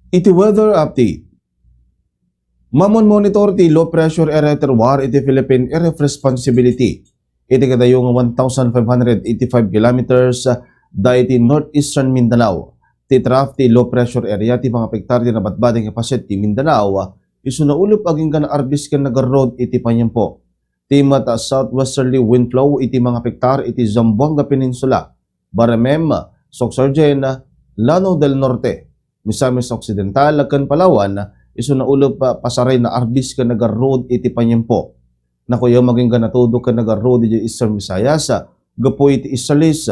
Iti weather update. Mamon monitor ti low pressure area terroir iti Philippine Area of Responsibility. Iti kadayong 1,585 kilometers da iti northeastern Mindanao. Ti trough ti low pressure area ti mga pektar ti nabatbading kapaset ti Mindanao. Isu na ulip aging ka na arbis ka nagarod iti panyampo. Ti mata southwesterly wind flow iti mga pektar iti Zamboanga Peninsula, Baramem, Sorsogen, Lanao del Norte, Misamis Occidental, ken Palawan, isu na ulop pasaray na arbis ka nagarod iti panyampo. Nakuyaw maging ganatudo ka nagarod iti Eastern Visayas, gapoy iti Isalis,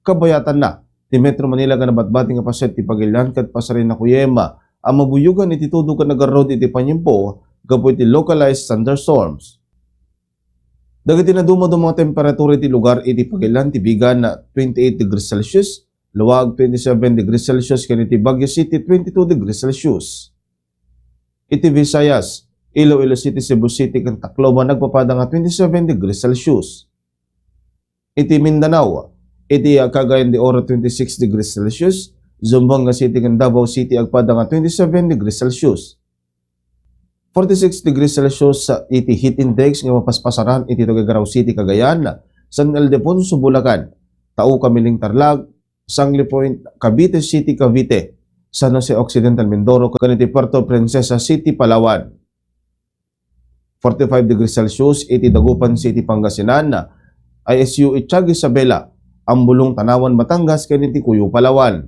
kabayatan na. Ti Metro Manila ka nabatbating kapaset ti Pagilian ket pasaray na kuyema, ang mabuyugan iti tudo ka nagarod iti panyampo, gapoy iti localized thunderstorms. Dagiti na dumado mga temperatura iti lugar iti Pagilian ti bigan na 28 degrees Celsius, luwag 27 degrees Celsius, ken iti Baguio City 22 degrees Celsius. Iti Visayas, Iloilo City, Cebu City, ken Tacloban nagpapada nga 27 degrees Celsius. Iti Mindanao, iti Cagayan de Oro 26 degrees Celsius, Zamboanga City ken Davao City agpada nga 27 degrees Celsius. 46 degrees Celsius sa iti heat index nga mapaspasaran iti Tuguegarao City, Cagayan, San Ildefonso, Bulacan, Tau Kamiling Tarlag, Sangli Point, Cavite City, Cavite, San Jose Occidental, Mindoro, ken iti Puerto Princesa City, Palawan. 45 degrees Celsius iti Dagupan City, Pangasinan, ISU Itiag Isabela, Ambulong, Tanawan, Batangas, ken iti Cuyo, Palawan.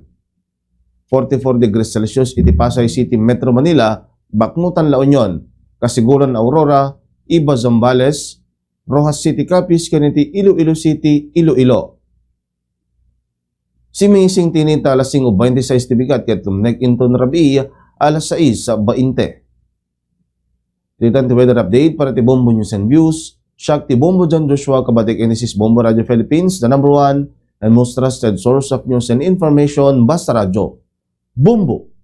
44 degrees Celsius iti Pasay City, Metro Manila, Bakmutan, La Union, Kasiguran, Aurora, Iba, Zambales, Rojas City, Capiz, ken iti Iloilo City, Iloilo. Simising tinita alas 5:26 tibigat ket tumnek inton rabi alas 6:20. Dito ang weather update para ti Bombo News and Views. Siya ti Bombo John Joshua Kabatek Enesis Bombo Radio Philippines, the #1 and most trusted source of news and information, basta radyo. Bombo!